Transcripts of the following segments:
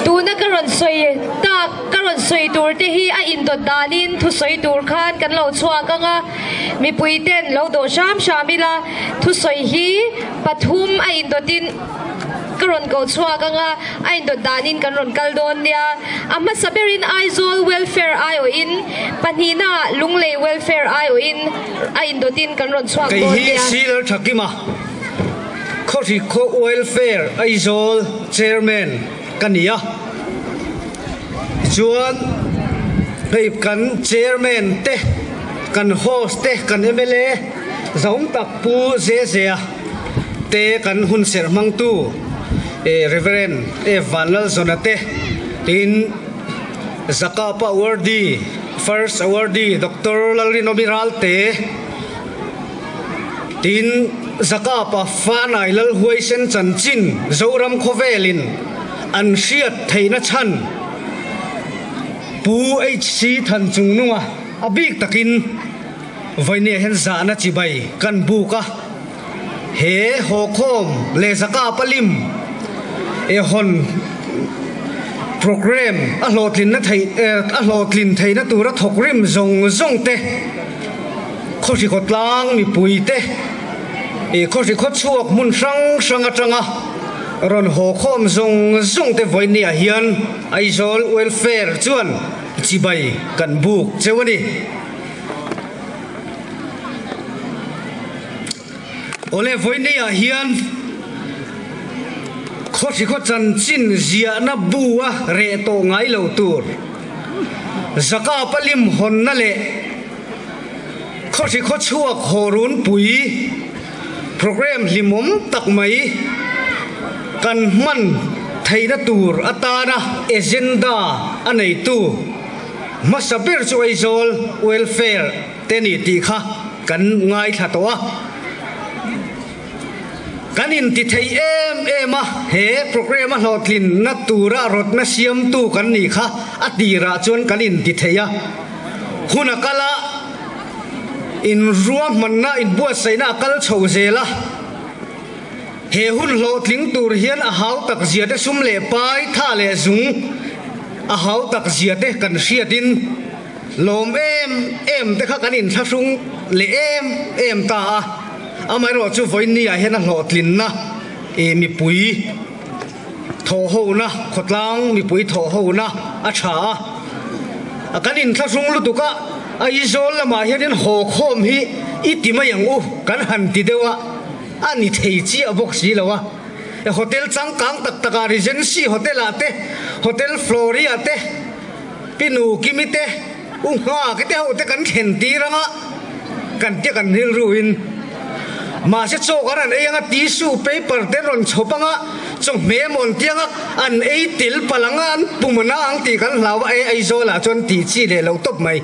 tu na karon soi ta karon soi tur te hi a in dot danin thu soi tur khan kan lo chua ka nga mi puiten lo do sham shamila thu soi hi pathum a in dotin karon ko chua ka nga a in dot danin karon kaldon nia amma saberin aizol welfare ayo in panhina lungle welfare ayo in a in dotin karon chua ko nia hi siler thakima khori kho welfare aizol chairman kania chuan hei kan chairman te kan host te kan MLA zong tak pu zezea te kan hun ser mang tu reverend vanal zonate tin zakapa awardee first awardee Dr. Lalrin Omiral te tin zakapa fanai lal huai sen chan chin zoram khovelin an hriat theina chan pu HC than chung nunga abik takin voine hen zana chibai kan buka he hokhom le zakapa lim hon program a hlotlin na thei a hlotlin theina tura thokrim zong zong te khosi khotlang mi pui te khosi khot chuak mun sang sanga tanga ron ho khom zong zong te voini a hian aizol welfare chuan chibai kan buk chewani ole voini a hian khosi khot chan chin zia na buwa re to ngai lo tur zaka palim hon na le khosi khot chuak horun pui program limom tak mai kan man theina tur atana agenda anei tu masabir chu aizol welfare teni ti kha kan ngai thatoa kanin ti thei em a he program a hlotlin na tura rot na siam tu kan ni kha atira chon kanin ti theia huna kala in ruam manna in bua saina kal chho zela he hun hlotling tur hian a hau tak zia te sum le pai tha le zung a hau tak zia te kan hriatin lom em te kha kanin thasung le em ta amai ro chu voini a hian a hlotlin na mi pui tho ho na khotlang mi pui tho ho na a tha a kanin thasung lutuka aizol lama hian ho khom hi itimayang u kan han ti dewa ani thei chi abok si lawa hotel changkang tak taka regency hotel ate hotel floria te pinu kimite unga kete hote kan khen ti ranga kan te kan hil ruin ma se chokaran eyanga tissue paper te ron chopanga chong memon tianga an eitil palanga an pumana ang ti kan lawa aizola chon ti chi le lo top mai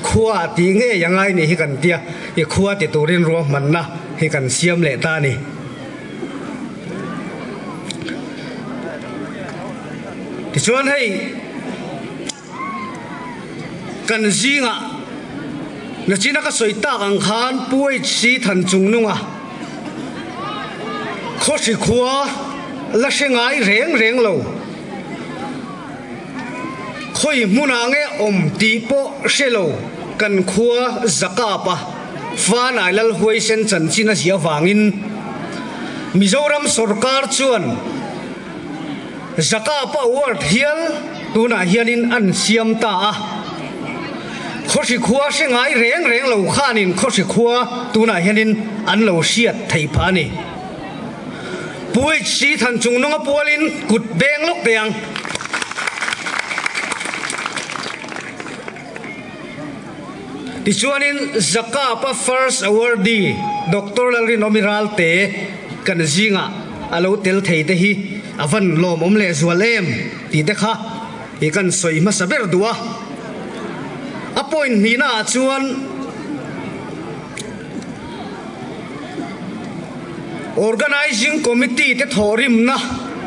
khua ti nge yangai ni hi kan tia e khua ti turin ro manna hi kan siam le ta ni ti chuan hei kan zinga na china ka soita ang khan puai chi than chung nunga khosi khua la sengai reng lo khoi muna nge om ti po selo kan khua zakapa fan ailal huai sen chan china sia wangin Mizoram sarkar chuan zakapa award hial tuna hianin an siam ta khosi khua sengai reng lo khanin khosi khua tuna hianin an lo siat thei phani pui chi than chung nonga pualin kut beng lok teang ti chuanin zakapa first awardee Dr. Lalrin Omiral te kan zinga alo tel thei te hi avan lom om le zualem ti te kha i kan soi ma saber duwa appoint ni na chuan organizing committee te thorim na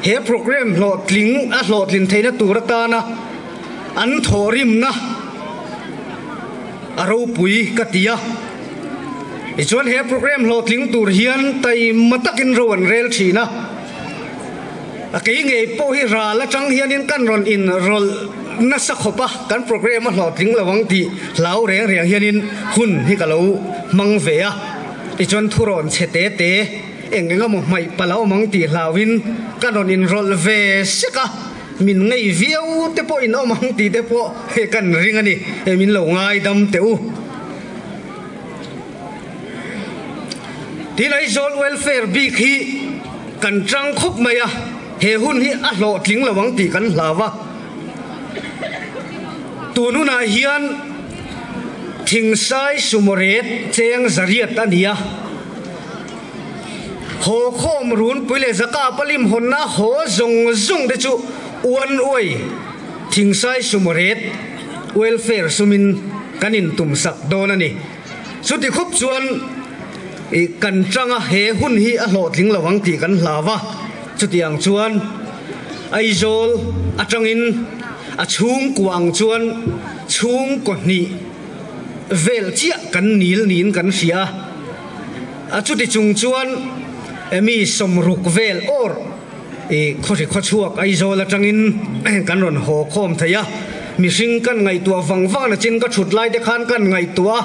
he program hlotlin theina turata na an thorim na aro pui katia i chuan he program hlotlin tur hian tai matakin rowan rel thina cái nghề po hi ra la trăng hiền in căn ron in rol na sắc khopa căn program mà lo tiếng là vắng thì lão rèn rèn hiền in hun hi cả lâu mang về à thì chọn thu ron chế tế tế em cái một mày pa lão mang thì lão vin căn ron in rol về sắc à mình ngay viêu te po in ông mang thì te po he căn ring anh đi mình lâu ngay đâm teu thì lấy zone welfare bi khi cần trăng khúc mày à he hun hi a lo tling lo wang ti kan lawa tu nu na hian thing sai sumoret cheng zariat ania ho khom run puile zaka palim honna ho zong zong de chu uan oi thing sai sumoret welfare sumin kanin tum sak don ani chuti khup chuan i kan tranga he hun hi a lo tling lo wang ti kan lawa chutiang chuan aizol atangin achung kuang chuan chung ko ni vel chia kan nil nin kan sia achuti chung chuan emi somruk vel or e khosi khochuak aizol atangin kan ron ho khom thaya mi sing kan ngai tua wangwa na chin ka thut lai de khan kan ngai tua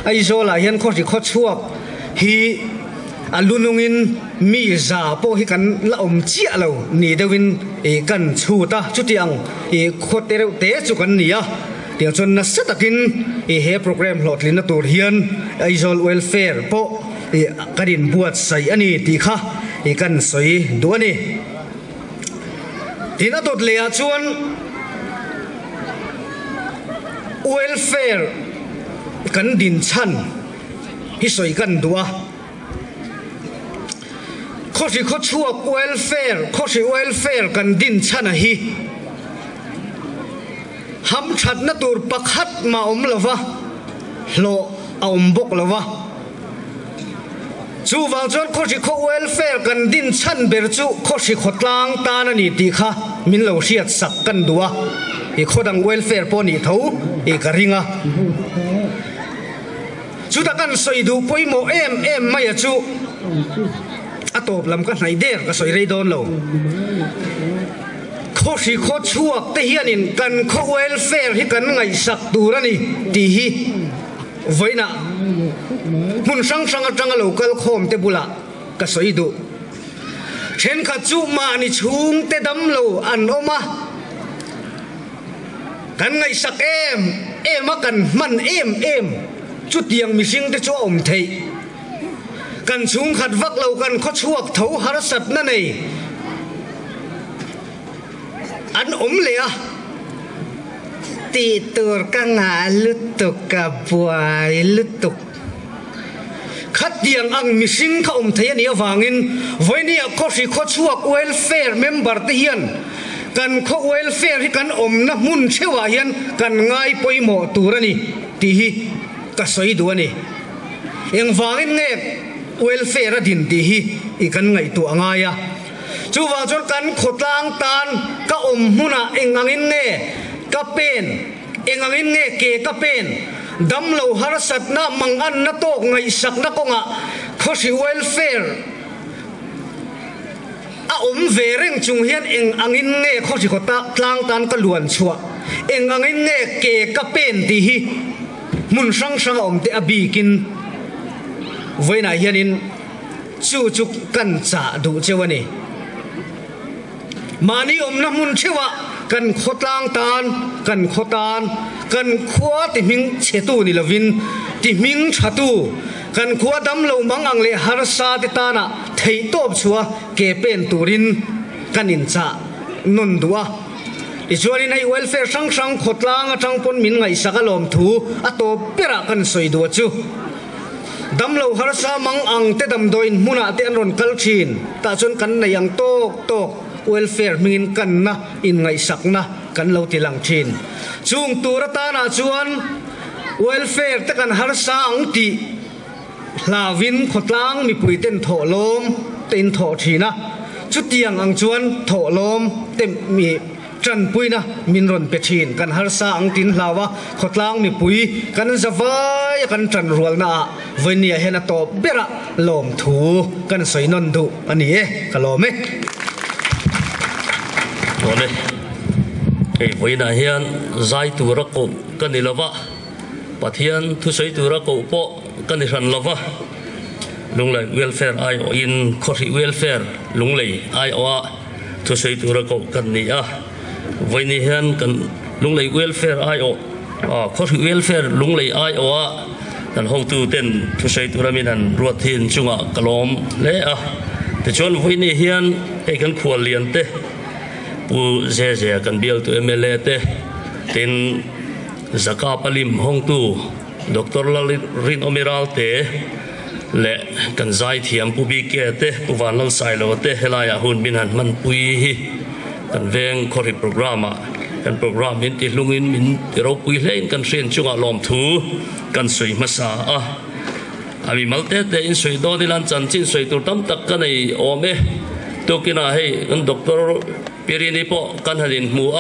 aizol a hian khosi khochuak hi alunungin mi za po hi kan la chia lo ni dewin e kan chuta chutiang e khotere te chu kan nia tiang chon na setakin e he program hlotlin na tur hian aizol welfare po e karin buat sai ani ti kha e kan soi du ani tina tot le a chuan welfare kan din chan hi soi kan dua khosi khochuak welfare kan din chana hi ham that na tur pakhat ma om lova lo om bok lova chu wang chon khosi kho welfare kan din chan ber chu khosi khotlang ta na ni ti kha min lo riat sak kan dua e khodang welfare po ni tho e karinga chu ta kan soidu poimo em mai chu atop lam ka hnai der ka soi rei don lo khosi kho chuak te hianin kan kho welfare hi kan ngai sak turani ti hi voina mun sang sang atanga local khom te bula ka soi du chen kha chu ma ni chung te dam lo an oma kan ngai sak em a kan man em chu tiang mi sing te chu om thei kan chung khat vak lo kan kho chuak tho har sat na nei an om le a ti tur ka nga lutuk ka buai lutuk khat diang ang missing kha om thei ani awangin voini a khosi kho chuak welfare member te hian kan kho welfare hi kan om na mun chewa hian kan ngai poimo turani ti hi ka soi du ani eng wangin nge welfare din ti hi i kan ngai tu angaya chu wa chon kan khotlang tan ka om huna engangin nge ka pen engangin nge ke ka pen dam lo har sat na mangan na tok ngai sak na konga khosi welfare a om ve reng chung hian eng angin nge khosi khota tlang tan ka luan chua eng angin nge ke ka pen ti hi mun sang sang om te abikin voina hianin chu chu kan cha du chewani mani om na mun chewa kan khotlang tan kan khotan kan khwa ti ming chetu ni lovin ti ming thatu kan khwa dam lo mangang le har sa ti ta na thei top chua ke pen turin kanin cha non duwa ichuanin ai welfare sang sang khotlang atang pon min ngai sakalom thu ato pera kan soi du chu dam lo har sa mang ang te dam doin muna te an ron kal thin ta chon kan na yang tok welfare mingin kan na in ngai sak na kan lo ti lang thin chung tura ta na chuan welfare te kan har sa ang ti hlavin khotlang mi puiten tho lom ten tho thina chu tiang ang chuan tho lom te mi tran puina min ron pe thin kan har sa ang tin hlawa khotlang mi pui kan zawai kan tran rual na voinia hena to bera lom thu kan soinon du ani e kalome ตัวนี้ไอ้วันนั้นเฮียนใจตัวรักกูกันนี่ละวะปัทยันทุสายตัวรักกูปอกันนี่รันละวะลุงเลยเวลแฟร์ไอโออินคอร์ริเวลแฟร์ลุงเลยไอโอทุสายตัวรักกูกันนี่วันนี้เฮียนกันลุงเลยเวลแฟร์ไอโอคอร์ริเวลแฟร์ลุงเลยไอโอกันห้องตู้เต้นทุสายตัวรามินันรวดทินจุงกลมเละแต่ชนวันนี้เฮียนไอ้กันขวดเลียนเตะผู้เสียกันเบียลตัวMLAเตะเป็นจักรพรรดิห้องตู้ดร.ลลิรินอมิราลเตะและกันใจเทียมผู้บีเกเตะผู้วันลังไซโลเตะเฮลายาหุ่นบินันมันปุยกันเวงคอริโปรแกรมกันโปรแกรมมินติลุงอินมินติเราปุยเล่นกันเรียนจุงลอมทูกันสวยมาสาอามีมัลเตเตอินสวยโดดิลันจันจินสวยตุตัมตักกันในโอเมตัวกินาให้กันดร.ปีรีนิปกันหันินมัว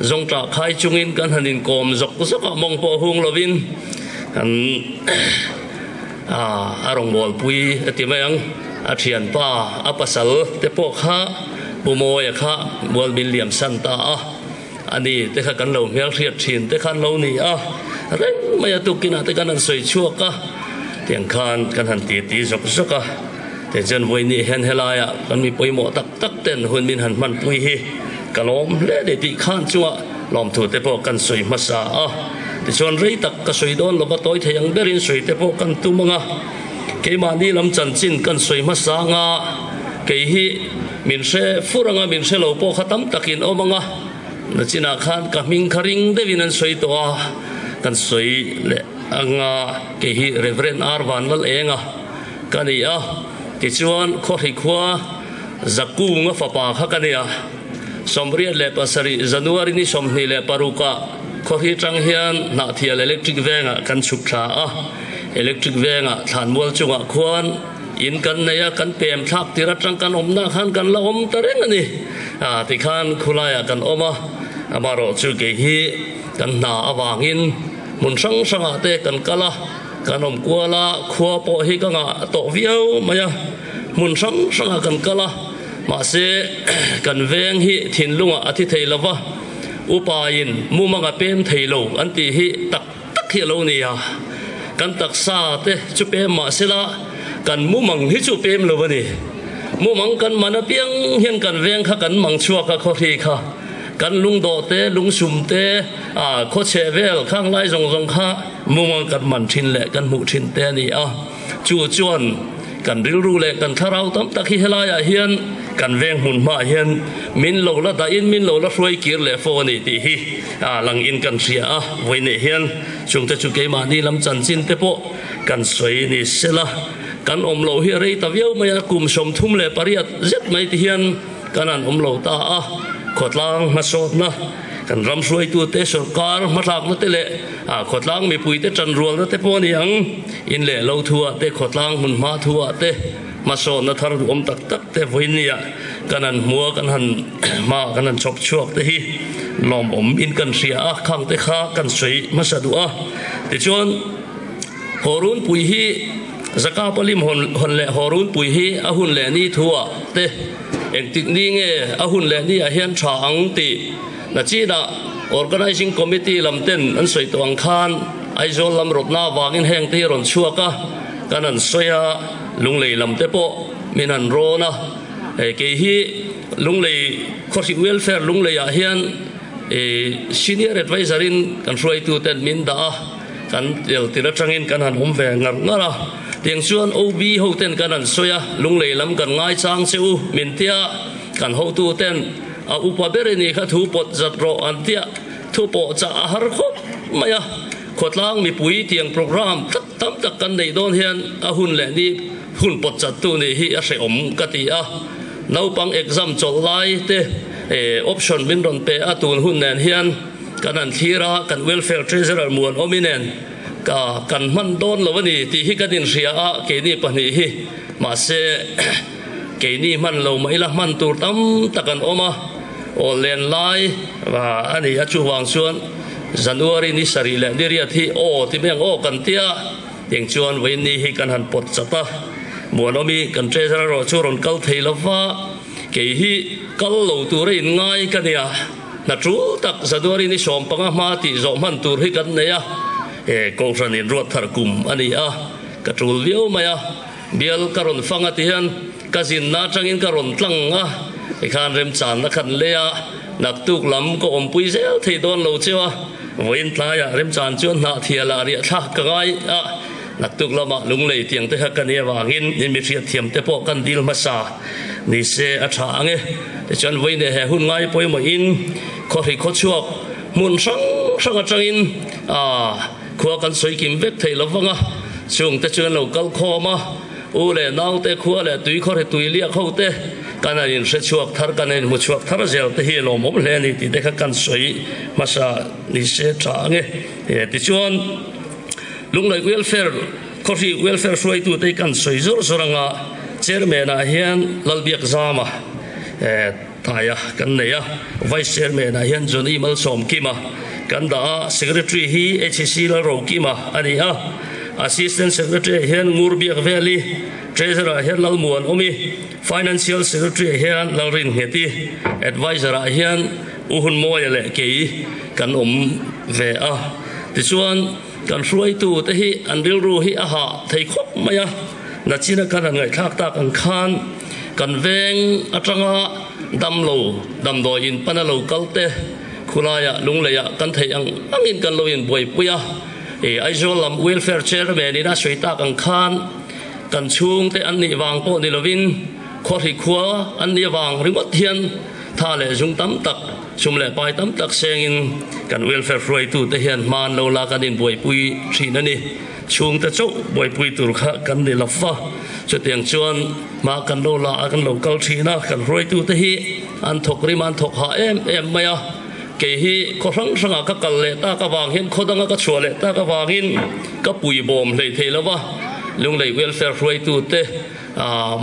จงจากใครจุงอินกันหันินกอมจกสักมองพอหงลวินกันอารมณ์บอลปุยติมายังอาเทียนป้าอัปสัลเตปอกข้าปุโมยข้าบอลบิลเลียมสันตาอันนี้เตะกันเราเมียเรียดชินเตะกันเรานี่อะไรไม่ยตุกินาเตะกันนั้นสวยชั่วกะเตียงคานกันหันตีจกสักแต่จนวันนี้เห็นเฮลายกันมีปุยหมอตักเต้นหุ่นบินหันมันปุยกะล้อมเล่เดติข้านจัวล้อมถูเตปอกันสวยมาสาแต่ชวนไรตักก็สวยโดนลบต้อยเทียงเบรินสวยเตปอกันตุมังเกมานี่ลำจันจินกันสวยมาสางเกฮีมินเชฟุรังมินเชลโปขัตมตักินอมังนัจินาข้านกับมิงคาริงเดวินันสวยตัวกันสวยเละเกฮีเรเวรนอาร์วันลเองกันนี่ติชวนขอให้ขวาจักกูงฟ้าป่าข้ากันเนี่ยสมเรียนเล็บสรีจันวารีนี่สมนี่เล็บปารุกะขอให้จังเฮียนนาทีอิเล็กทริกเวงกันฉุกชาอิเล็กทริกเวงฐานมวลจุงขวานอินกันเนี่ยกันเปลี่ยนทักที่รัฐจังกันอมนาขันกันละอมตะเร่งนี่ที่ขันคุลายกันอมมารอจุกเฮีกันหนาอวางินมุนสังสังเตกันกะละกันอมกัวละขวาปอฮิกังโตวิวมาyaมุนสังสังกันกะละมาเสกันเวงฮิทินลุงอาทิตย์เทลวะอุปายินมุมังเป็นเทโลอันที่ฮิตักเฮโลนี่กันตักซาเตจุเปมาเสละกันมุมังฮิจุเปมโลวะนี่มุมังกันมันเปียงเห็นกันเวงข้ากันมังชัวข้าขอทีข้ากันลุงโดเตลุงชุมเตโคเชเวลข้างไล่จงข้ามุมังกันมันทินแหละกันมุทินเตนี่จู่จวนกันรู้เลยกันถ้าเราตั้มตะขี้เฮลายเฮียนกันเวงหุ่นมาเฮียนมินโลละตาอินมินโลละรวยเกียร์เลยโฟนี่ตีฮีหลังอินกันเสียไว้เนี่ยเฮียนช่วงแต่จุกเกมานี่ลำจันจินเตปกันสวยนี่เสละกันอมโลเฮียรีตะเวียวไม่กุมสมทุ่มเลยปริยัดเจ็ดไม่ตีเฮียนกันนั่นอมโลตาขดล้างมาสดนะกันรำสวยตัวเตะสการมาหลักมาเตะเละขดล้างมีปุ๋ยเตะจันรวงเตะปอนี่ยังอินเละเราทัวเตะขดล้างมันมาทัวเตะมาสอนนะทารุอมตักเตะวินีกันนั่นมัวกันหันมากันนั่นชกชวกเตะฮีลอมอมอินกันเสียข้างเตะขากันสวยมาสะดุแต่จวนฮอรุนปุ๋ยฮีสกาปลิมหนเละฮอรุนปุ๋ยฮีหุ่นเละนี่ทัวเตะเองติดนี่ไงหุ่นเละนี่เฮียนฉางตินาจีน่ะ organizing committee ลำเต้นอันสวยตัวอังคารไอโซลลำรบหน้าวางินแห่งที่รอนชัวก็กันนั่นสวยลุงเลยลำเตปมินันโรนะเกี่ยลุงเลยคอร์สิเวลแฟร์ลุงเลยเฮียนsenior advisor กันช่วยตัวเต้นมินดากันเดี๋ยวติดจังอินกันหันอมแหวงงั่ะเตียงชวน OB เขาเต้นกันนั่นสวยลุงเลยลำกันง่ายจางเซวมินเตียกันเขาตัวเต้นอุปเบรนี่ข้าถูปจัดรออันเดียถูปจะอาหารครบไม่ขดล้างมีปุ๋ยเตียงโปรแกรมตั้มตะกันในโดนเฮียนหุ่นแหล่นี่หุ่นปจัดตัวนี่ฮิอาเสอมกตินาวปังเอ็กซัมจอลไลเตออปชั่นบินรอนเปอตูนหุ่นแนนเฮียนกันนันทีระกันเวลเฟลเทรเซอร์มวนอมิเนนกันมันโดนแล้ววันนี้ที่ฮิกันดินเสียเกนี่ปนี่ฮิมาเซเกนี่มันเราไม่ละมันตัวตั้มตะกันออกมาโอเลนไลว่าอันนี้จูวางชวนจันวารีนิสรีเลดิเรียที่ที่เมืองกันเตียยังชวนวันนี้ให้กันหันปดจัตตามวนมีกันเจสระรอชูรนกัลเทลฟ้า cái hi kal lo tu re in ngai ka nia na tru tak zadori ni som panga ma ti zo man tur hi kan ne ya ko ran in rot thar kum ani a ka trul leo maya bial karon fanga ti hian kazin na tangin karon tlang a khan rem chan na khan le a nak tuk lam ko om pui zel thei don lo chewa voin tla ya rem chan chuan na thiala ri tha ka ngai a nak tuk lama lung lei tiang te ha kan ya wangin in mi thiam thiam te po kan dil ma sa ni se a tha ange te chan voin ne he hun ngai poi mo in kho ri kho chuak mun sang sang a changin khua kan soi kim vek thei lawanga chung te chuan lo kal kho ma u le nau te khua le tui kho re tui lia kho te kana in se chuak thar kana in mu chuak thar zel te hi lo mom le ni ti de kha kan soi ma sa ni se tha nge ti chuan lung lai welfare kho ri welfare soi tu te kan soi zor zoranga chairman a hian lalbiak zama thaya kan ne ya vice chairman a hian Johnny Mal som kima kan da secretary hi HC la ro kima ani a assistant secretary hian ngurbiak valley treasurer hian lalmuan omi financial secretary hian lalrin heti advisor hian uhun moyale ke kan ve a ti chuan kan ruai tu te hi anril ru hi a ha thei khop maya na china kan ngai thak tak an khan kan veng atanga dam do in panalo kalte khulaya lungleya kan thei angin kan lo in boi puya aizol lam welfare chairman ina soita kan khan kan chung te an ni wang po ni lovin khori khua an ni wang ringot hian tha le jung tam tak sum le pai tam tak sengin kan welfare froi tu te hian man lo la kan in boi pui thin ani chung te chok boi pui tur kha kan ni lafa cho tiang chuan ma kan lo la kan lo kal thina kan roi tu te hi an thok ri man thok ha em maya ke hi ko rang ranga ka kal le ta ka wang hin khodanga ka chua le ta ka wangin ka pui bom hlei thei lawa lung lei welfare roi tu te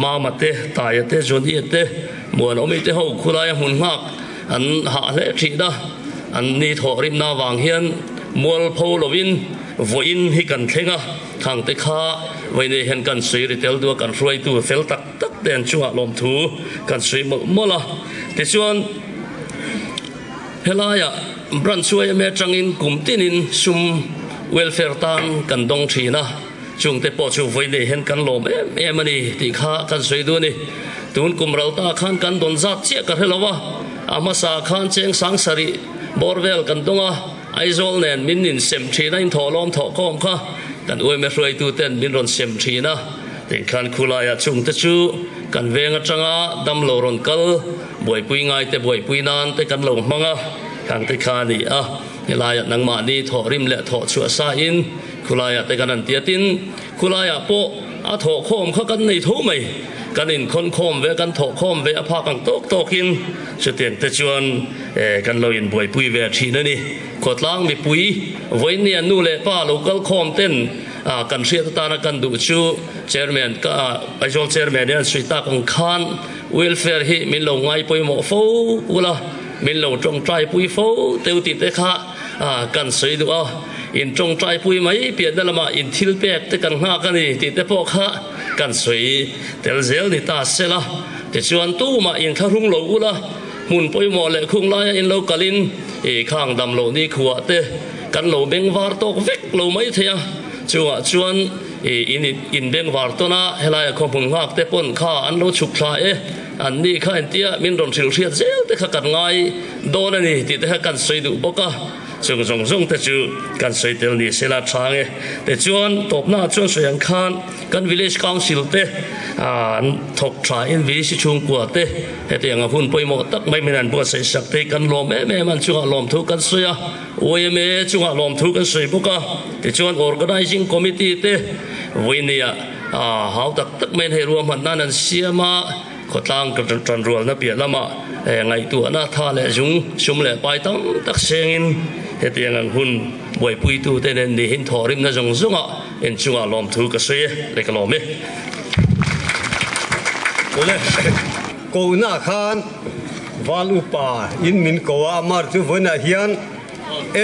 ma ma te ta ya te jodi te muan omi te ho khulai hun ngak an ha le thi da an ni tho rim na wang hian mol pho lovin voin hi kan thenga thang te kha voine hen kan sui ritel du kan roi tu fel tak tak den chunga lom thu kan sui mola te chuan helaya bran chuai me changin kumtinin sum welfare tan kan dong thina chung te po chu voine hen kan lom em ani ti kha kan sui du ni tun kumral ta khan kan don zat che ka helawa amasa khan cheng sang sari borwell kan donga aizol nen minin sem thina in tholom tho kom kha kan oi me roi tu ten min ron sem thina ten khan khulaya chung te chu kan venga changa dam lo ron kal boi pui ngai te boi pui nan te kan lo manga kan te kha ni a helaya nangma ni tho rim le tho chu sa in khulaya te kan an tiatin khulaya po a tho khom kha kan nei tho mai kan in khon khom ve kan tho khom ve a pha kan tok tokin chu ten te chuan kan lo in boi pui ve thina ni khotlang mi pui voini anu le pa local khom ten kan ria ta na kan du chu chairman ka aizol chairman ne suita kan khan welfare hi min lo ngai poi mo fo ula min lo trong trai pui fo teu ti te kha kan sei du a in trong trai pui mai pian da lama in thil pek te kan nga kan ni ti te po kha kan sei tel zel ni ta sela te chuan tu ma in tharung lo ula mun poi mo le khung la in lo kalin khang dam lo ni khuwa te kan lo beng war tok vek lo mai thea chuan in beng war to na helai kho phung ngak te pon kha an lo chuk thla an ni kha en tia min ron thil riat zel te kha kan ngai don ani ti te kan sei du boka chung zong te chu kan sei tel ni sela thange te chuan top na chuan soyan khan kan village council te an thok tha in vi si chung kwa te he te anga hun poimo tak mai menan bo sei sak te kan lom me man chunga lom thu kan soya oi me chunga lom thu kan sei boka te chuan organizing committee te voinia hau tak men he ruam han nan siama khotlang kan rual na pia lama ngai tu na tha le jung sum le pai tam tak sengin he te anga hun boi pui tu te nen ni hin thorim na jong zunga en chunga lom thu ka sei le ka lom me ole ko na khan wal upa in min ko amar chu voina hian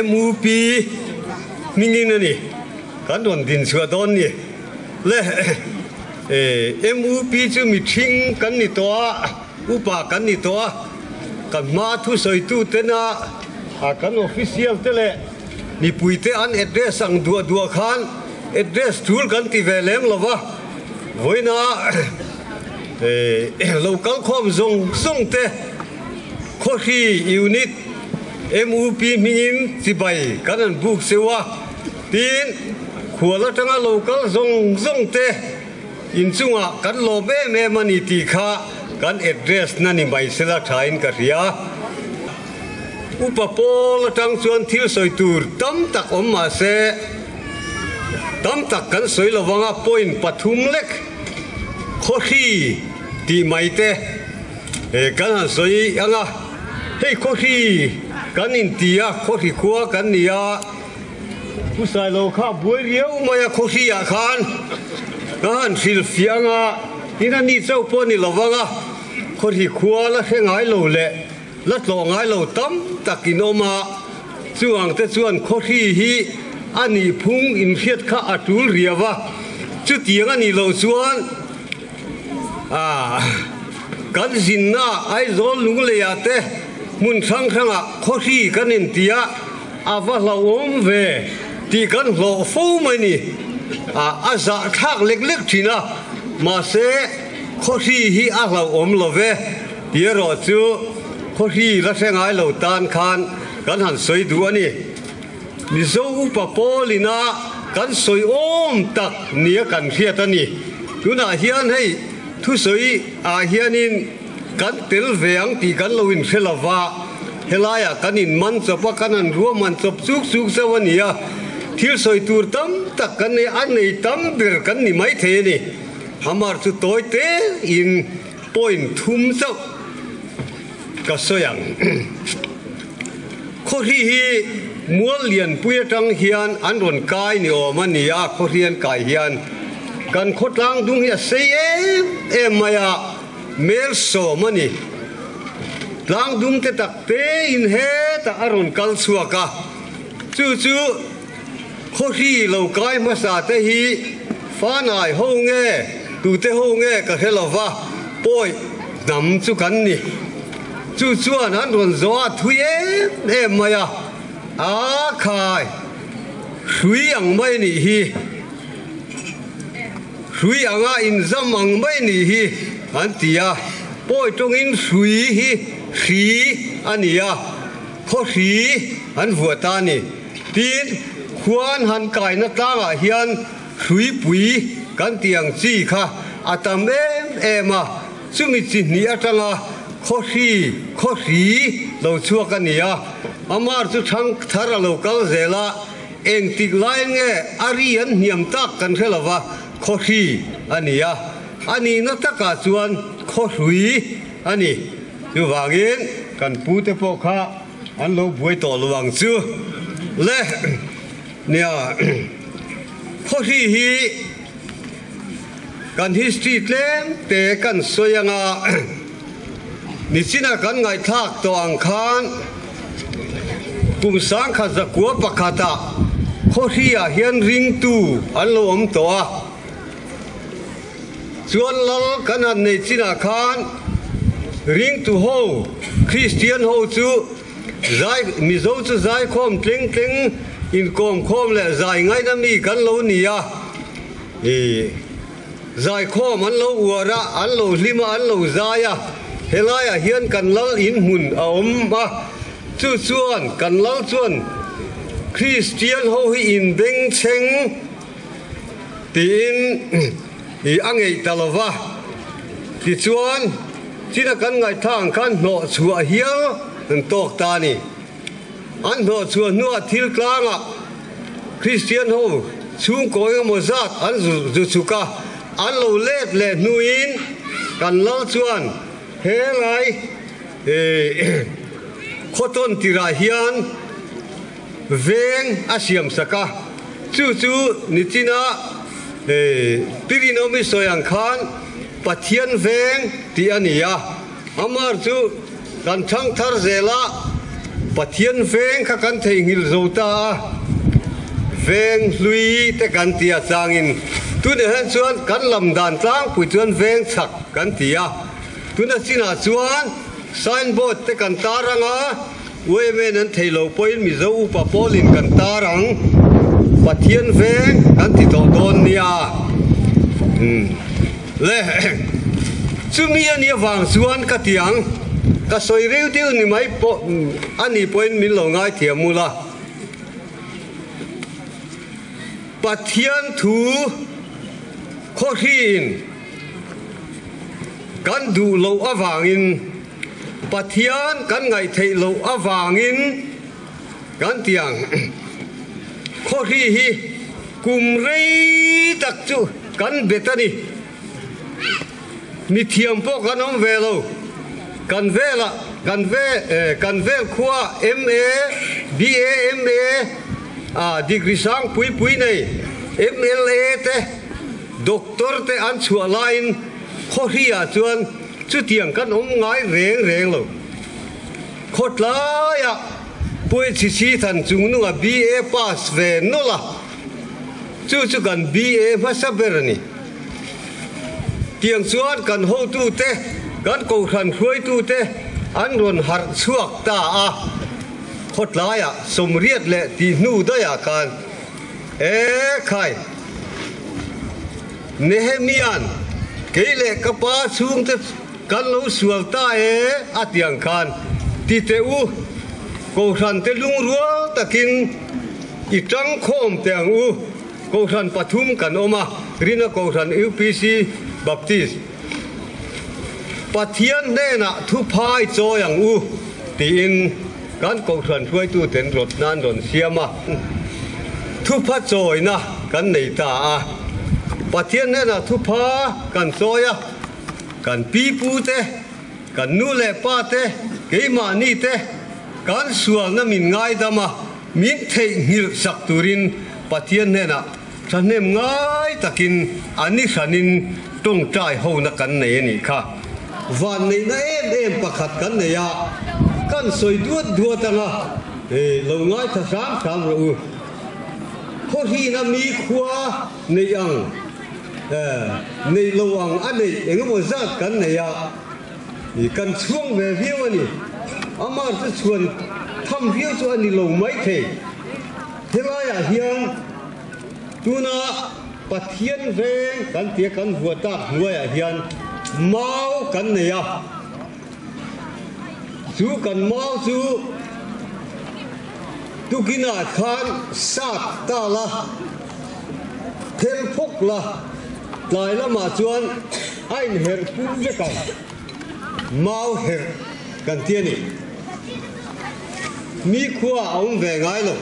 MUP mingin ani kan don din chua don ni le MUP chu mi thing kan ni to upa kan ni to kan ma thu soi tu te na kan official te le ni puite an address ang dua khan address tool kan ti velem lova voina local khom zong te khohi unit MUP mingin sibai kanan buk sewa tin khuala tanga local zong te in chunga kan lo me mani ti kha kan address na ni mai sela thain ka ria upapol tang chuan thil soi tur tam tak om ma se tam tak kan soi lawanga point pathum lek khohi ti mai te kan han soi anga hei khohi kan in tia khohi khuwa kan nia pusai lo kha buai riau maya khohi ya khan kan fil fianga ina ni chau po ni lawanga khohi khuwa la hengai lo le la tlo ngai lo tam takin oma chuang te chuan khohi hi ani phung in khiat kha atul riawa chu tiang ani lo chuan kan zinna ai zol lung le ya te mun sang sanga khohi kan in tia awa la om ve ti kan lo fo mai ni aza thak lek thina ma se khohi hi a la om lo ve tia ro chu khohi la sengai lo tan khan kan han soi du ani ni zo upa polina kan soi om tak nia kan khiat ani tuna hian hei thu soi hianin kan tel veang ti kan loin khelawa helaya kanin man chopa kanan ruwa man chop chuk sawania thil soi tur tam tak kan ne an nei tam ber kan ni mai the ni hamar chu toy te in point thum chau ka soyang khohi hi mual lian puya tang hian an ron kai ni o mania khorian kai hian kan khotlang dung ya sei em maya mel so mani lang dung te tak te in he ta aron kal suaka chu khohi lo kai ma sa te hi fa nai ho nge tu te ho nge ka helova poi nam chu kan ni chu chuan an ron zo thui em maya khai hui ang mai ni hi hui anga in zam ang mai ni hi an tia poi tong in hui hi khi ania kho khi an vuata ni tin khuan han kai na tanga hian hui pui kan tiang chi kha atam ema chumi chi ni atanga kho khi lo chuak ania amar chu thang thara lo kal zela eng tik lai nge arian niam tak kan khelawa kho khi ania ani na taka chuan kho hui ani yu wangin kan pu te po kha an lo buai to luang chu le nia kho hi kan history tlem te kan soyanga ni china kan ngai thak to ang khan kum sang kha zakua pakhata kho hi a hian ring tu an lo om to a chuan lal kan an nei china khan ring tu ho Christian ho chu zai mi zo chu zai khom tling in khom le zai ngai na mi kan lo nia zai khom an lo uara an lo lima an lo zaya helaya hian kan lal in mun a om ba chu chuan kan lal chuan Christian ho hi in beng cheng tin i angei talova ti chuan china kan ngai thang kan no chua hial an tok ta ni an no chua nuwa thil klanga Christian ho chung koi mo zat an zu chuka an lo let le nuin kan lo chuan he lai khoton tira hian veng asiam saka chu ni china pirinomi soyang khan pathian veng ti ania amar chu kan thang thar zela pathian veng kha kan thei ngil zota veng lui te kan tia changin tu ne han chuan kan lam dan tlang pui chuan veng chak kan tia tuna sina chuan signboard te kan taranga women an theilo point mi zo upa polin kan tarang pathian ve kan ti do don nia le chumi ani wang chuan ka tiang ka soi riu tiu ni mai po ani point min lo ngai thiamula pathian thu khohin kan du lo awangin pathian kan ngai thei lo awangin kan tiang khohi hi kum rei tak chu kan betani mi thiam po kan om velo kan vela kan vel khua MA BA MA degree sang pui nei MLA te doctor te an chua line khoria chuan chu tiang kan om ngai reng lo khotla ya pui chi than chung nu BA pass ve no la chu kan BA ma saberani tiang chuan kan ho tu te kan ko khan khuai tu te an ron har chuak ta a khotla ya somriat le ti nu da ya kan khai Nehemian keile kapa chung te kan lo sual ta atiang khan ti te u ko khan te lung ruwa takin i tang khom teang u ko khan pathum kan oma rina ko khan UPC Baptist pathian ne na thu phai cho yang u tin kan ko khan thuai tu ten rot nan ron siama thu pha choi na kan nei ta a pathian ne na thu pha kan soya kan pi pu te kan nu le pa te ke ma ni te kan sual na min ngai dama min thei ngil sak turin pathian ne na thanem ngai takin ani sanin tong trai ho na kan nei ni kha van nei na em pakhat kan nei ya kan soi duat anga lo ngai tha sam ro u ho hi na mi khua nei ang nei lo ang anei engmo zat kan nei ya i kan chuang ve viu ani ama chu chuan tham viu chu ani lo mai the thela ya hian tuna pathian veng kan tia kan huata huwa ya hian mau kan nei ya chu kan mau chu tu kina khan sat ta la thel phok la lai la ma chuan ain her pum je ka mau her kan tiani mi khua ong ve ngai lo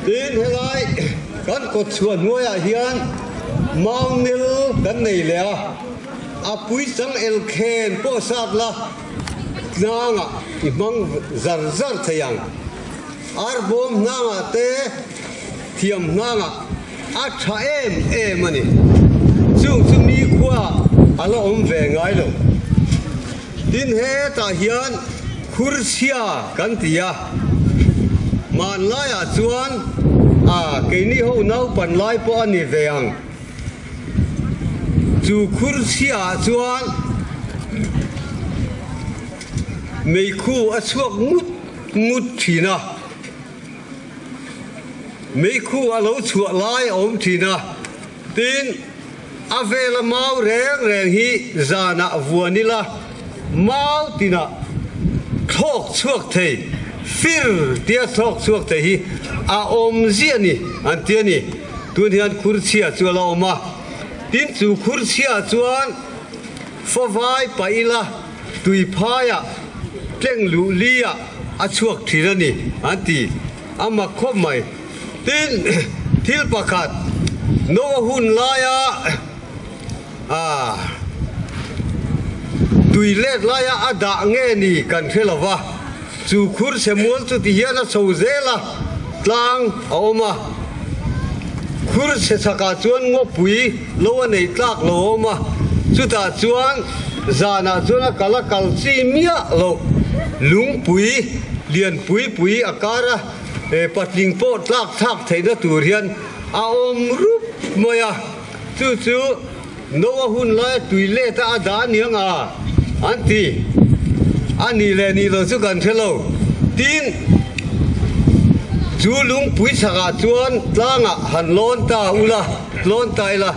tin helai kan ko chuan nuaya hian mau nil kan nei le a pui chang el khen po sat la nanga i mang zar thayang arbom nanga te thiam nanga a tha em ani chung mi khua ala om ve ngai lo tin he ta hian khursia kan tia man lai a chuan ke ni ho nau pan lai po ani veang chu khursia chuan mei khu a chuak ngut thina mei khu a lo chua lai om thina tin avela mau reng hi zana vuanila mau tina thok chuak thei fir tia thok chuak thei hi a om ziani an tiani tun hian khursia chuala oma tin chu khursia chuan fawai paila tui phaya tleng lu lia a chuak thirani anti ama khop mai tin thil pakhat no hun laya tui let laya ada nge ni kan thelawa chu khur semul chu ti hiana so zela tlang oma khur se saka chuan ngo pui lo nei tlak lo oma chu ta chuan zana chuan kala kal chi mia lo lung pui lian pui akara patling po tlak thak theina turian a om rup moya chu no hun la tui le ta da nianga anti ani le ni lo chu kan thelo tin chu lung pui saka chuan tlanga han lon ta ula lon tai la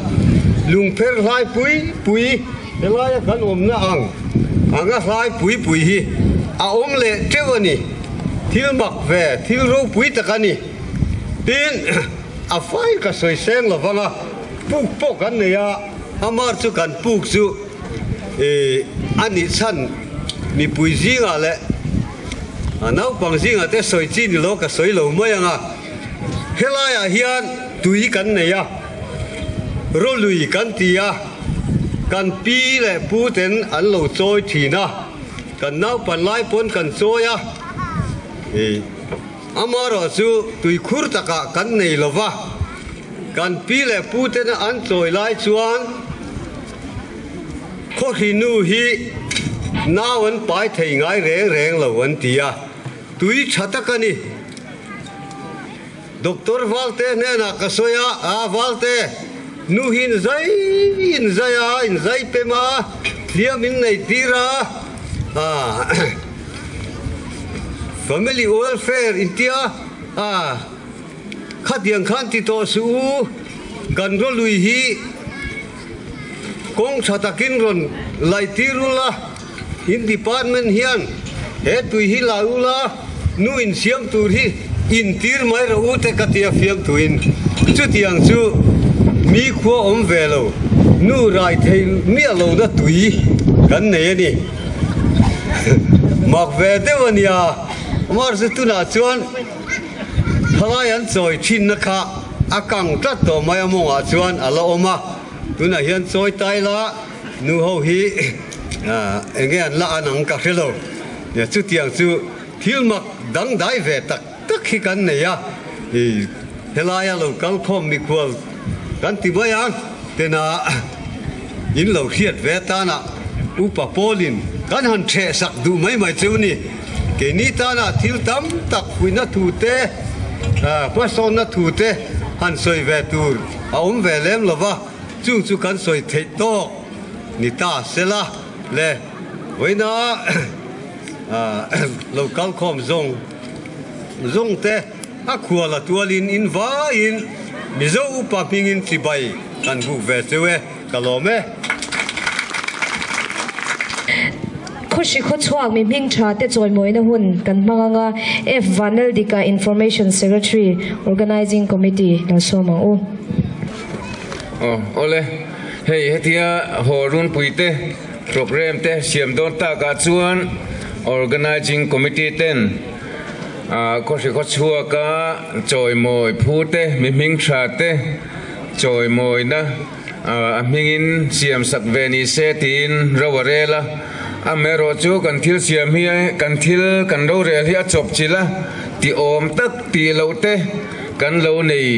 lung pher lai pui helai kan om na anga lai pui hi a om le trewani thil mak ve thil ro pui takani tin a fai ka soi seng lovanga puk pok kan ne ya amar chu kan puk chu ani chan mi pui zinga le anau pang zinga te soi chi ni lo ka soi lo mai anga helaya hian tui kan ne ya ro lui kan tia kan pi le pu ten an lo choi thina kan nau pan lai pon kan choya amaro chu tui khur taka kan nei lova kan pi le pu ten an choi lai chuan kho hinu hi nawan pai thei ngai reng lo an tia tui chatakani doctor valte ne na kasoya a valte nu hin zai pema liamin nei tira family welfare intia khatiang khan ti to su kan ro lui hi kong chatakin ron lai tirula in department hian he tui hi laula nu in siam tur hi in tir mai ro te katia fiam tuin chu tiang chu mi kho om velo nu rai thei mi lo da tui kan ne ni mak ve te wania mar se tu na chuan halai an choi thin na kha akang tlat to mai amonga chuan ala oma tuna hian choi tai la nu ho hi enge an la anang ka khelo ya chu tiang chu thil mak dang dai ve tak khi kan ne ya helaya lo kal khom mi khwal kan ti bayang tena in lo khiat ve ta na upa polin kan han the sak du mai chu ni ke ni ta na thil tam tak kuina thu te person na thu te han soi ve tur a om ve lem lova chu kan soi thei to ni ta sela le weina local khom zong te a khuala tualin in va in mizo upa pingin tibai kan gu ve chewe kalome khoshi kho chuak mi ming tha te choi moi na hun kan manga F Vanel Dika Information Secretary Organizing Committee la soma o ole hei hetia horun puite program te siam don ta ka chuan Organizing Committee ten khoshi kho chuak ka choi moi phu te mi ming tha te choi moi na mingin siam sak veni se tin rawarela amero chu kan thil siam hi kan thil kan ro re hi a chop chila ti om tak ti lo te kan lo nei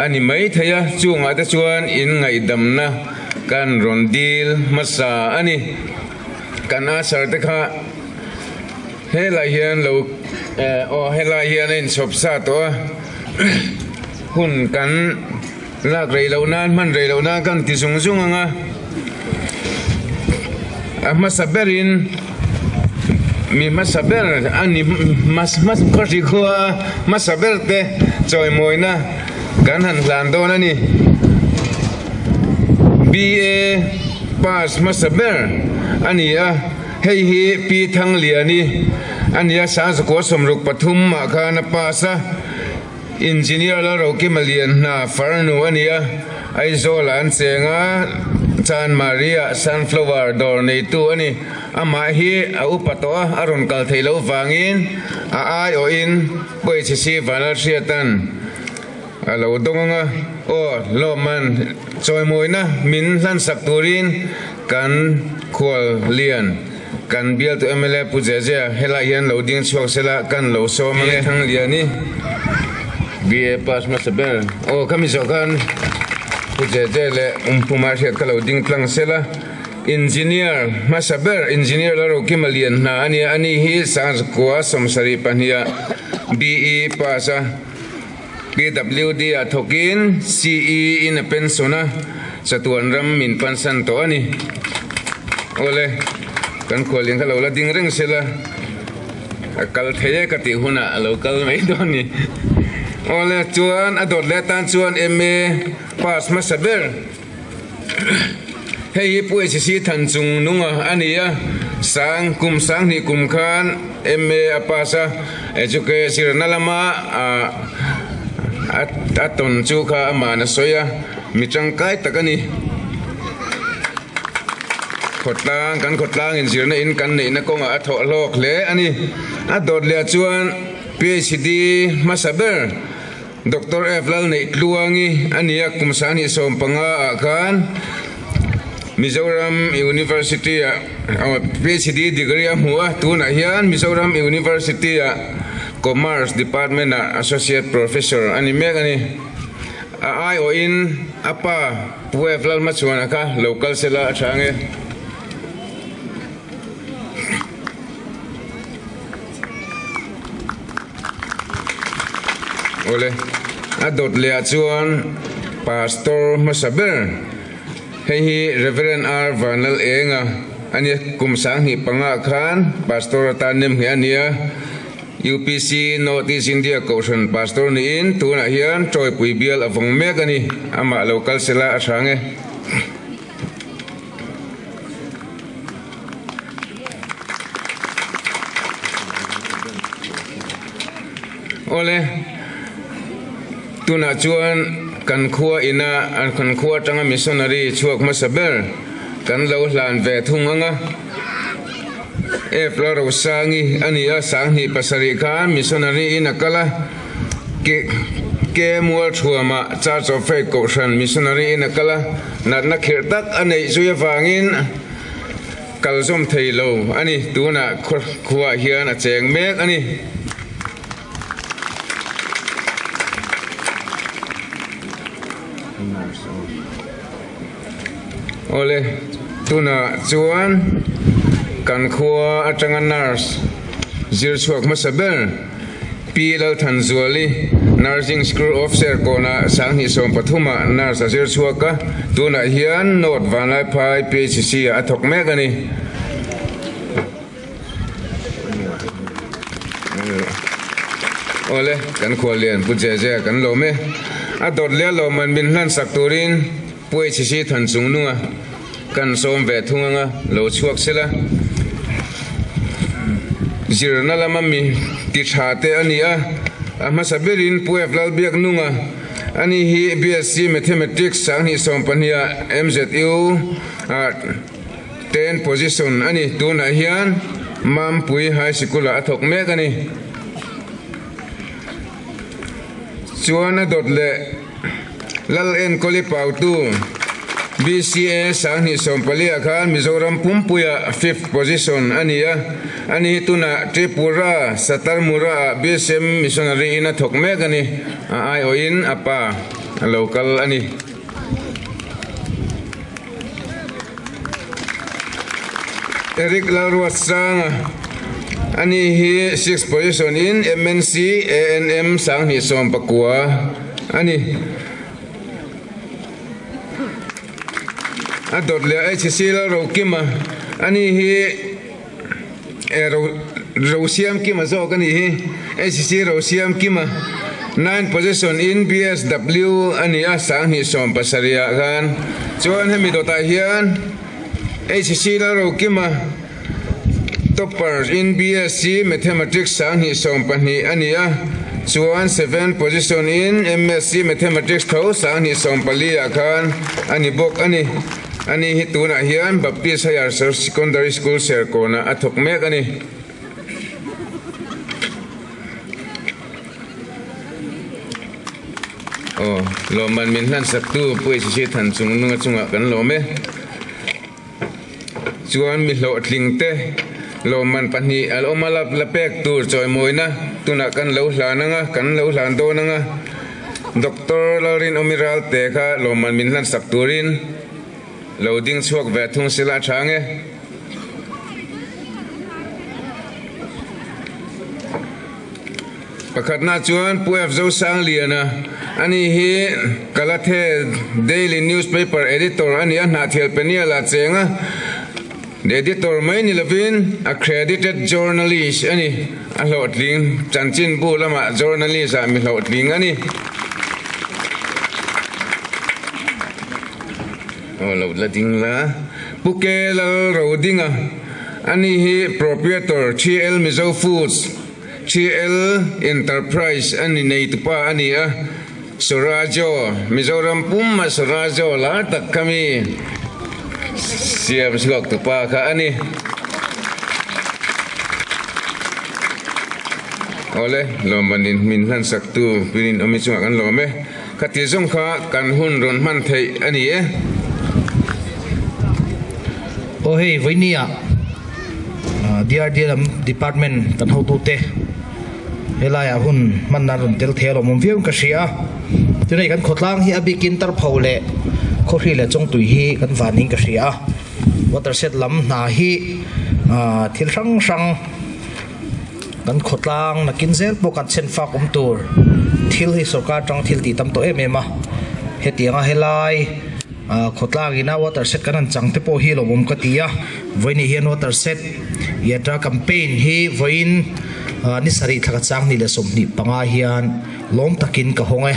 ani mai thaya chunga te chuan in ngai dam na kan rondil masa ani kan asar te kha hela hian lo hela hian in chop sa to hun kan lak rei lo nan man rei lo na kan ti sung anga masaberin mi masaber ani mas khoshi kho masaber te choi moina kan han hlan do na ni BA pass masaber ani a hei hi pi thang liani ani a sa ko somruk pathum ma kha na pasa engineer la ro ke malian na farnu ani a ai zolan chenga San Maria Sunflower dor nei tu ani ama hi a upato aron kal theilo wangin a ai o in poi chi vanal siatan alo donga o lo man choi moina min hlan sak turin kan khol lian kan bial tu MLA pujeje hela hian lo ding chuak sela kan lo so mang thang liani BA pass masabel o kami zokan pujele umpumar hiat kalau ding tlang sela engineer masaber engineer la ro kimalian na ani hi sans kwa somsari pania BE pasa PWD athokin CE in a pensona satuan ram min pansan to ani ole kan khol ling lo la ding reng sela kal theye ka ti huna local mai don ni ole chuan adot le tan chuan MA pass ma saber hei pu si than chung nunga ania sang kum sang ni kum khan MA apasa education nalama aton chu kha amana soya mitang kai takani khotlang in zirna in kan nei na konga atho lok le ani adot le chuan PhD masaber Dr. Eflal nei tluangi ania kumsani som panga khan Mizoram University PhD degree amua tuna hian Mizoram University Commerce Department Associate Professor ani megani ai o in apa Eflal machuana ka local sela athange ole adot le chuan pastor masaber hei Reverend R Vanal enga ani kumsang hi panga khan pastor tanem hi ania UPC Northeast India Caution pastor ni in tuna hian troi puibial avong megani ama local sela athange ole tuna chuan kan khua ina an kan khua tanga missionary chuak masaber kan lo hlan ve thunganga e floro sangi ania sanghi pasari khan missionary ina kala ke mual thuama Church of Faith Caution missionary ina kala na khirtak anei zuya wangin kalzom theilo ani tuna khua hian a cheng mek ani ole tuna chuan kan khua atanga nurse zir chuak masaber pilal thanzuali nursing school officer kona sanghi som pathuma nurse zir chuaka tuna hian not vanai phai PCC athok megani ole kan kholian pujeje kan lome adot le lo man bin hlan sakturin pui si than chung nunga kan som ve thunga lo chuak sela zirna lama mi ti thate ania ama saberin pui flal biak nunga ani hi BSc mathematics sang hi som pania MZU 10 position ani tuna hian mam pui high school athok mek ani chuana dot le lal en koli pautu BCA sanghi sompalia khan Mizoram pumpuya 5th position ania ani tuna Tripura Satarmura BSM missionary ina thokme gani ai oin apa local ani Eric Larwasang ani hi 6th position in MNC ANM sanghi sompakua ani adot le HC la rokima ani hi rosiam kima zo kani hi HC rosiam kima 9 position in BSW ani asang hi som pasaria kan chuan hemi dota hian HC la rokima toppers in BSc mathematics sang hi som pani ania chuan 7 position in MSc mathematics tho sang hi som palia kan ani bok ani hi tuna hian Baptist Higher Secondary School Serkona athok mek ani lo man min hlan saktu pui si than chung nunga chunga kan lo me chuan mi lo tlingte lo man pani al omalap lapek tur choi moina tuna kan lo hlananga kan lo hlan do nanga Dr. Laurin Omiral te kha lo man min hlan sakturin loading chuak ve thung sila thange pakhatna chuan puef zo sang liana ani hi kalathe daily newspaper editor ani na thel penia la chenga the editor mai ni lovin accredited journalist ani a hlot ling chanchin bu lama journalist a mi hlot ling ani lo la ding la puke la ro dinga ani hi proprietor GL Mizo Foods GL Enterprise ani nei tupa ani a Surajo Mizoram Pumma Surajo la tak kami siap silok tupa ka ani ole lomanin minhan saktu pinin omichung kan lome khati jong kha kan hun ron man thei ani e oh hey Vainia DRDM department kan ho tu te helaya hun man na ron tel thelo mom viam ka sia tunai kan khotlang hi abikin tar phole khohri le chong tui hi kan vaning ka sia water set lam na hi thil sang sang kan khotlang na kinzel pokat sen fa kum tur thil hi sarkar tang thil ti tam to emema hetianga helai khotlang ina water set kan chang te po hi lo mom ka tia voini hian water set yatra campaign hi voin ni sari thaka chang ni le som ni panga hian lom takin ka honge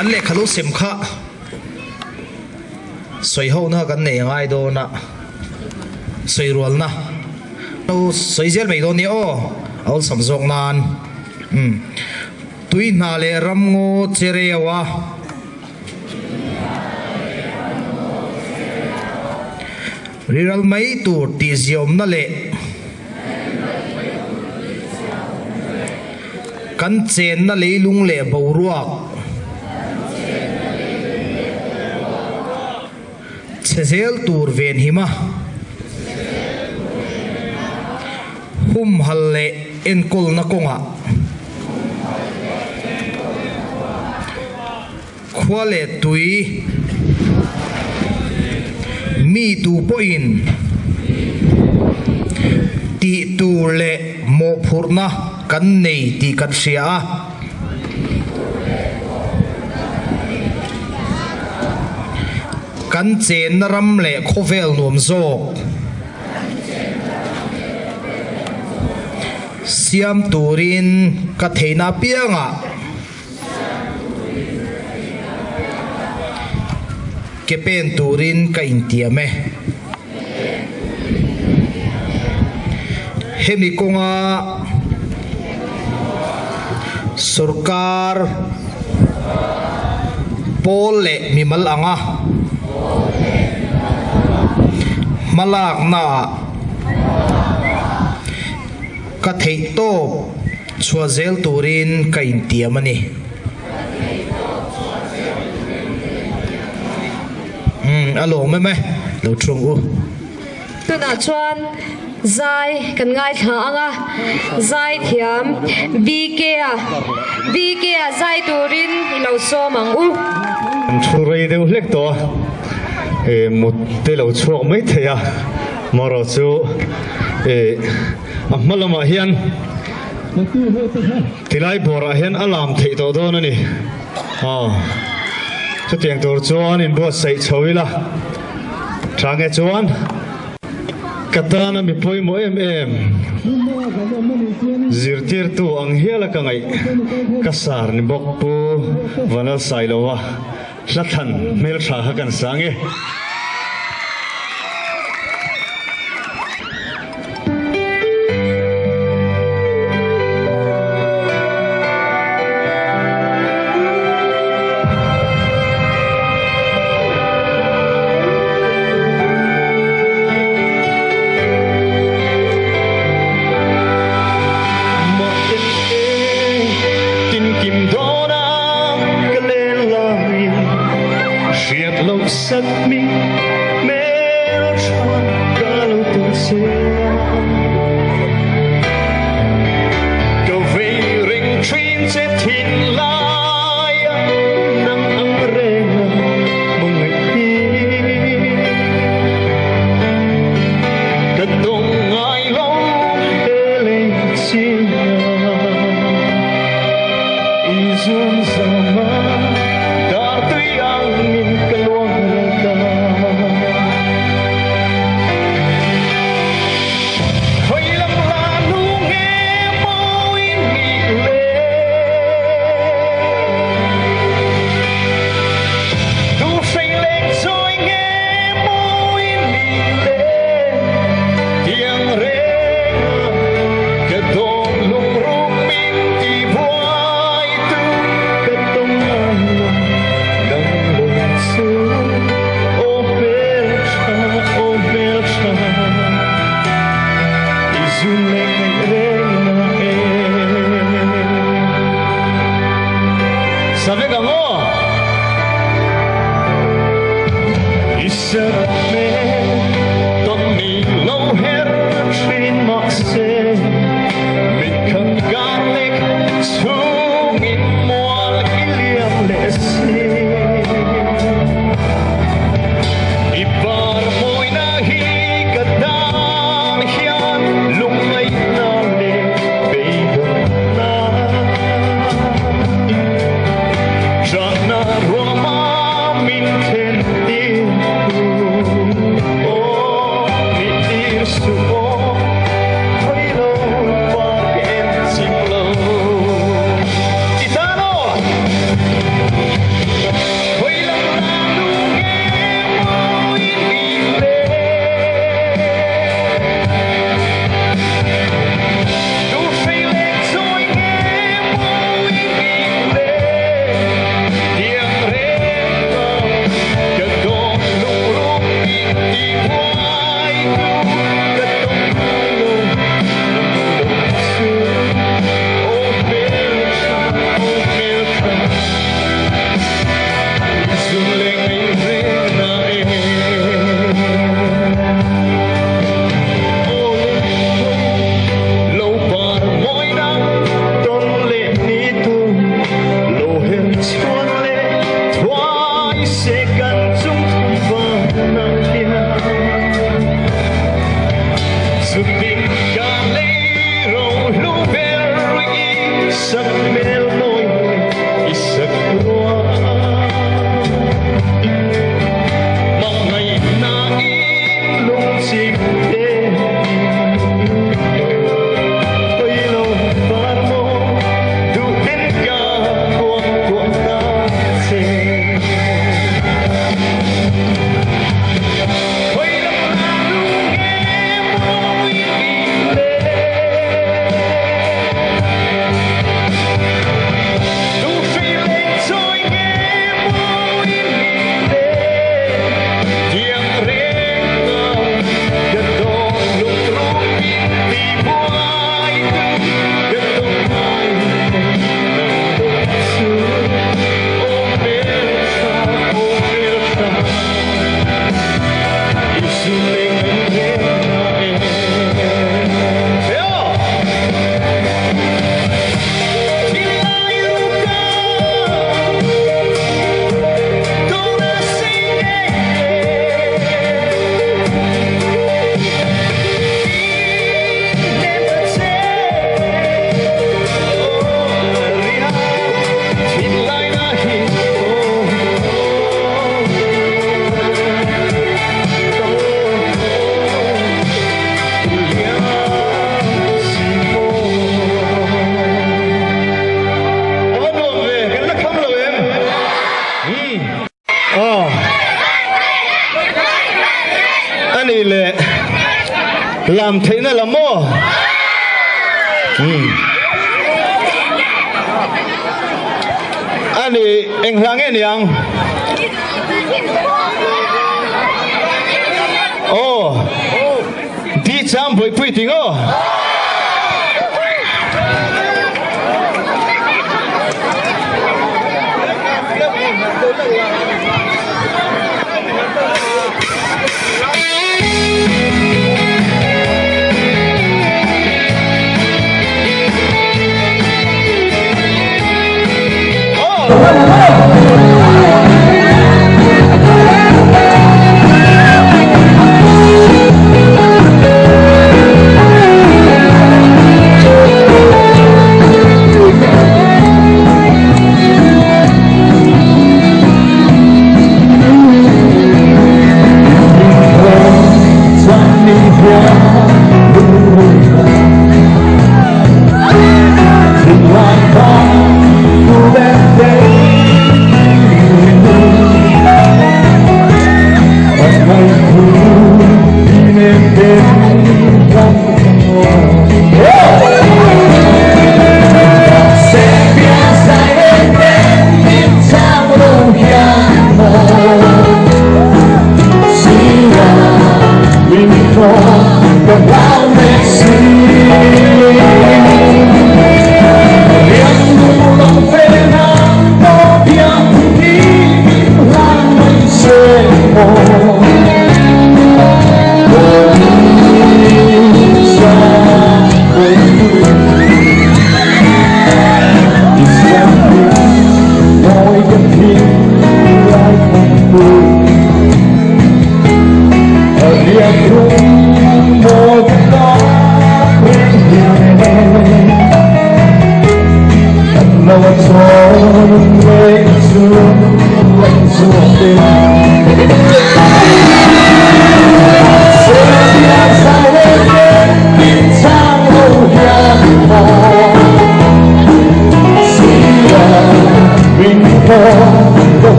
an le khalo sem kha soi ho na kan nei ngai do na soi rol na no soi zel mai do ni o al samjok nan tui na le ram ngo cherewa riral mai tu ti ziom na le kan chen na leilung le boruak chezel tur ven hima hum halle en kol na konga khwale tui mi tu poin ti tu le mo phurna kan nei ti kan sia kan chen na ram le khovel nuam zok siam turin ka theina pianga kepen turin ka intiame hemi konga sarkar pole mimal anga malak na ka thei to chuazel turin ka intiamani alo me lo trung u tuna chuan zai kan ngai thla anga zai thiam bk a zai turin lo so mang u thurei deu hlek to mut te lo chuak mai theya maro chu amalama hian tilai bora hian alam thei to don ani chu tiang tur chuan in bo sei chhoila thange chuan katana mi poimo em zirtir tu ang hiala ka ngai kasar ni bokpu vanal sailowa hlathan mel tha kan sange Zoom sama dar tu yang min keluar อันนี้เอ็งหลังเอ็นยังโอ้ดีจังไปถึงอ๋อ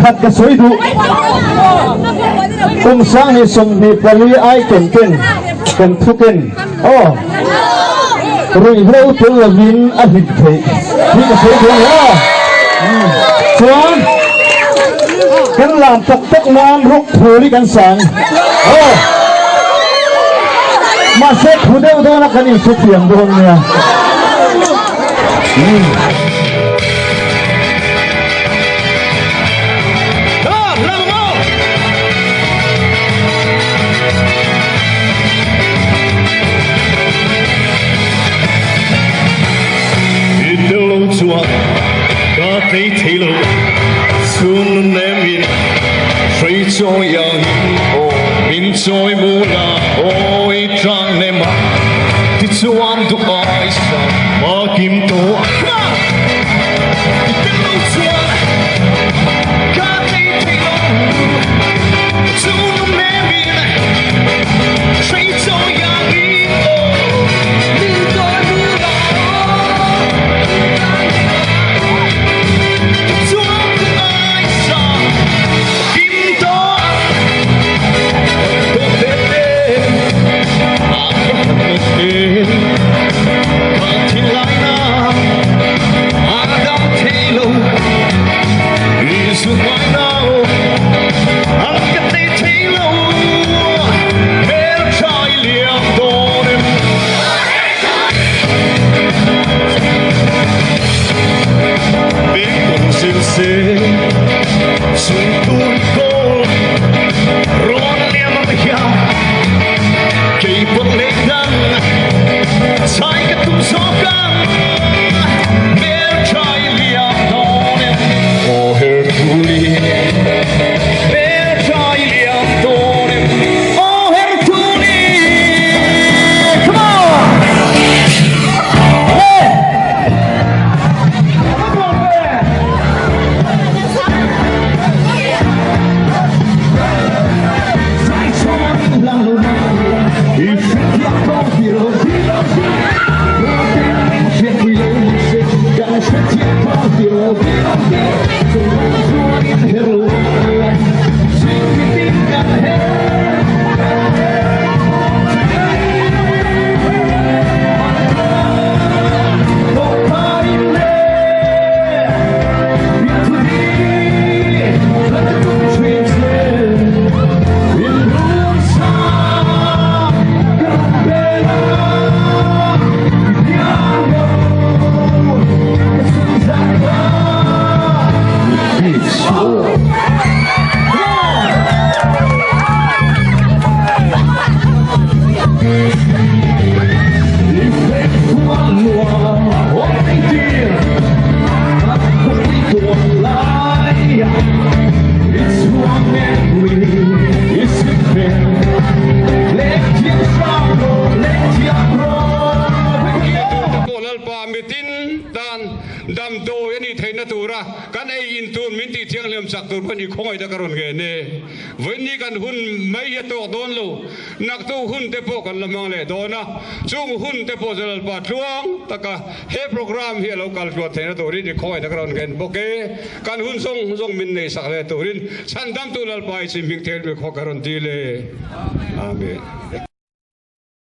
ขัดกระสวยดุองสร้างให้ทรงมีปริไอเก่งกันทุกกันโอ้รุ่ยเร็วตัวละวินอภิเษกนี่กระสวยดุเหรอชวน กันหลานตกงานรุกถูนี่กันสังโอ้มาเซ็ตผู้เดียวนะกันอีกสุดเสียงดวงเนี่ย 你睇路，村裏面水在有哦，面在無啦，愛將你嘛，啲裝都愛上，我見到。ดำโดยันนี่เทนตัวระกันไออินตูนมินติเทียงเลียมสักตัวมันอีกคงไอตะกรุนเกเน่วันนี้กันหุ่นไม่ยตัวโดนลูนักตัวหุ่นเตปกันละมังเลยโดนนะจุงหุ่นเตปจะลปัดลวงตะกะเฮโปรแกรมเฮเราการตรวจเทนตัวนี้คงไอตะกรุนเกนโอเคกันหุ่นส่งมินในสักเลยตัวนี้ฉันดำตัวลปัดสิมิงเทนไปขอการันตีเลยอาเมน